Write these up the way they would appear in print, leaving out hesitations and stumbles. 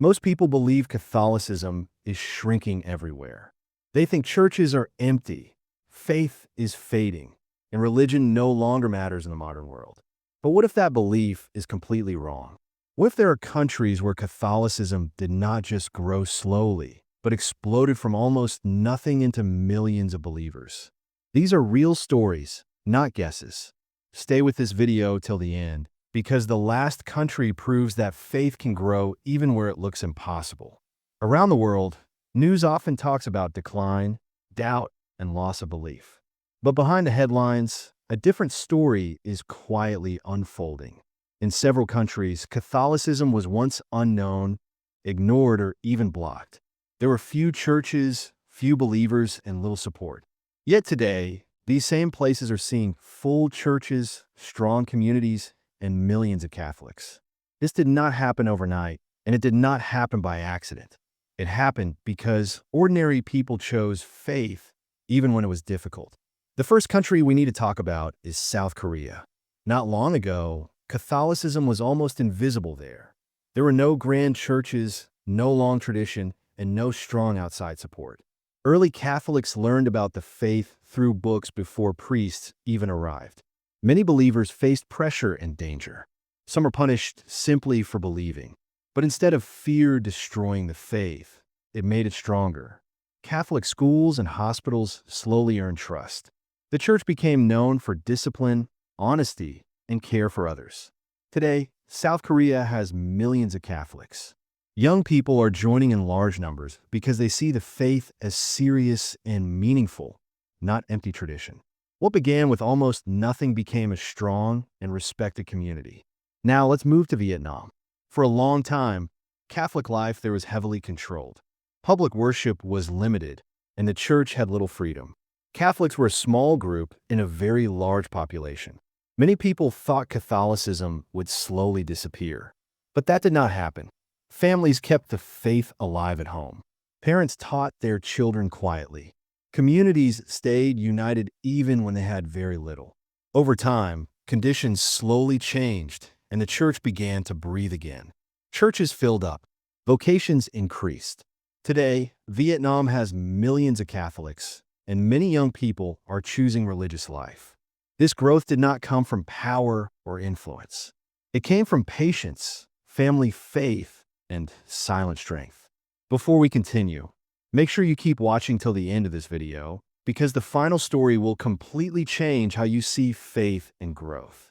Most people believe Catholicism is shrinking everywhere. They think churches are empty, faith is fading, and religion no longer matters in the modern world. But what if that belief is completely wrong? What if there are countries where Catholicism did not just grow slowly, but exploded from almost nothing into millions of believers? These are real stories, not guesses. Stay with this video till the end, because the last country proves that faith can grow even where it looks impossible. Around the world, news often talks about decline, doubt, and loss of belief. But behind the headlines, a different story is quietly unfolding. In several countries, Catholicism was once unknown, ignored, or even blocked. There were few churches, few believers, and little support. Yet today, these same places are seeing full churches, strong communities, and millions of Catholics. This did not happen overnight, and it did not happen by accident. It happened because ordinary people chose faith even when it was difficult. The first country we need to talk about is South Korea. Not long ago, Catholicism was almost invisible there. There were no grand churches, no long tradition, and no strong outside support. Early Catholics learned about the faith through books before priests even arrived. Many believers faced pressure and danger. Some were punished simply for believing. But instead of fear destroying the faith, it made it stronger. Catholic schools and hospitals slowly earned trust. The church became known for discipline, honesty, and care for others. Today, South Korea has millions of Catholics. Young people are joining in large numbers because they see the faith as serious and meaningful, not empty tradition. What began with almost nothing became a strong and respected community. Now let's move to Vietnam. For a long time, Catholic life there was heavily controlled. Public worship was limited, and the church had little freedom. Catholics were a small group in a very large population. Many people thought Catholicism would slowly disappear. But that did not happen. Families kept the faith alive at home. Parents taught their children quietly. Communities stayed united even when they had very little. Over time, conditions slowly changed, and the church began to breathe again. Churches filled up. Vocations increased. Today, Vietnam has millions of Catholics, and many young people are choosing religious life. This growth did not come from power or influence. It came from patience, family faith, and silent strength. Before we continue, make sure you keep watching till the end of this video, because the final story will completely change how you see faith and growth.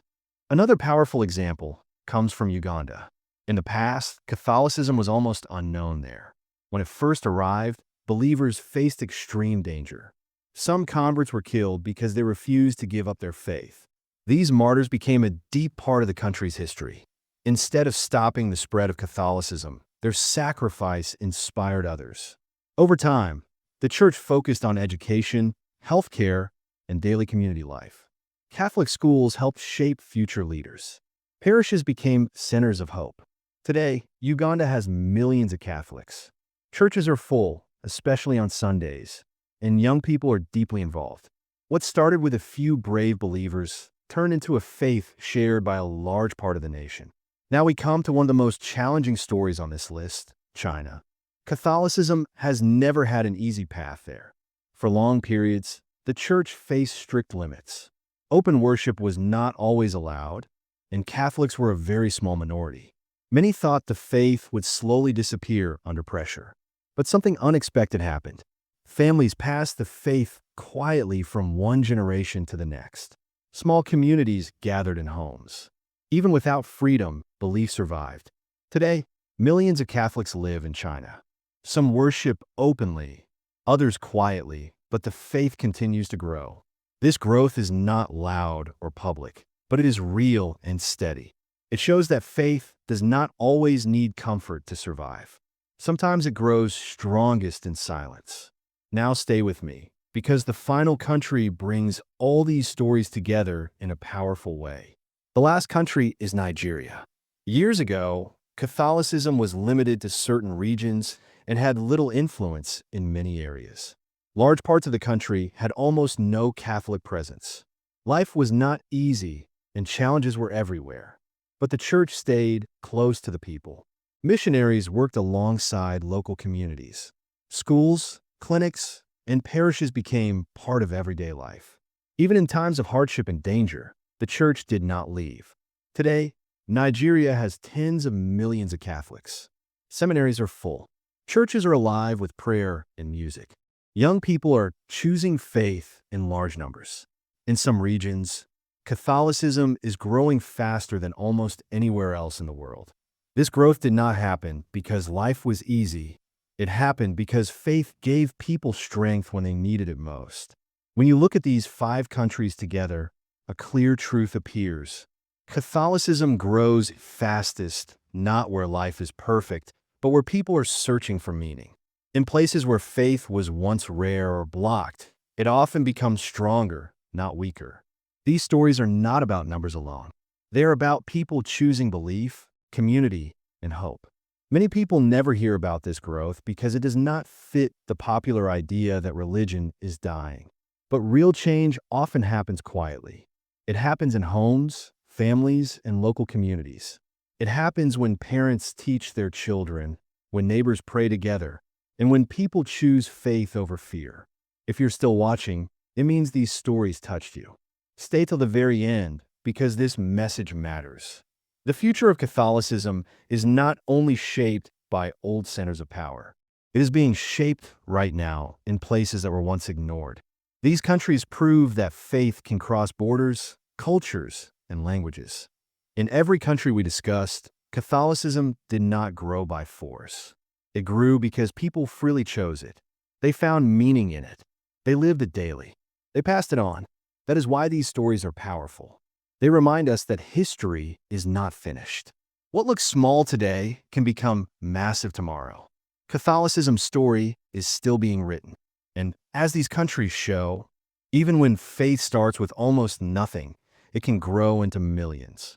Another powerful example comes from Uganda. In the past, Catholicism was almost unknown there. When it first arrived, believers faced extreme danger. Some converts were killed because they refused to give up their faith. These martyrs became a deep part of the country's history. Instead of stopping the spread of Catholicism, their sacrifice inspired others. Over time, the church focused on education, healthcare, and daily community life. Catholic schools helped shape future leaders. Parishes became centers of hope. Today, Uganda has millions of Catholics. Churches are full, especially on Sundays, and young people are deeply involved. What started with a few brave believers turned into a faith shared by a large part of the nation. Now we come to one of the most challenging stories on this list, China. Catholicism has never had an easy path there. For long periods, the church faced strict limits. Open worship was not always allowed, and Catholics were a very small minority. Many thought the faith would slowly disappear under pressure. But something unexpected happened. Families passed the faith quietly from one generation to the next. Small communities gathered in homes. Even without freedom, belief survived. Today, millions of Catholics live in China. Some worship openly, others quietly, but the faith continues to grow. This growth is not loud or public, but it is real and steady. It shows that faith does not always need comfort to survive. Sometimes it grows strongest in silence. Now stay with me, because the final country brings all these stories together in a powerful way. The last country is Nigeria. Years ago, Catholicism was limited to certain regions and had little influence in many areas. Large parts of the country had almost no Catholic presence. Life was not easy, and challenges were everywhere. But the church stayed close to the people. Missionaries worked alongside local communities. Schools, clinics, and parishes became part of everyday life. Even in times of hardship and danger, the church did not leave. Today, Nigeria has tens of millions of Catholics. Seminaries are full. Churches are alive with prayer and music. Young people are choosing faith in large numbers. In some regions, Catholicism is growing faster than almost anywhere else in the world. This growth did not happen because life was easy. It happened because faith gave people strength when they needed it most. When you look at these 5 countries together, a clear truth appears. Catholicism grows fastest, not where life is perfect, but where people are searching for meaning. In places where faith was once rare or blocked, it often becomes stronger, not weaker. These stories are not about numbers alone. They are about people choosing belief, community, and hope. Many people never hear about this growth because it does not fit the popular idea that religion is dying. But real change often happens quietly. It happens in homes, families, and local communities. It happens when parents teach their children, when neighbors pray together, and when people choose faith over fear. If you're still watching, it means these stories touched you. Stay till the very end because this message matters. The future of Catholicism is not only shaped by old centers of power. It is being shaped right now in places that were once ignored. These countries prove that faith can cross borders, cultures, and languages. In every country we discussed, Catholicism did not grow by force. It grew because people freely chose it. They found meaning in it. They lived it daily. They passed it on. That is why these stories are powerful. They remind us that history is not finished. What looks small today can become massive tomorrow. Catholicism's story is still being written. And as these countries show, even when faith starts with almost nothing, it can grow into millions.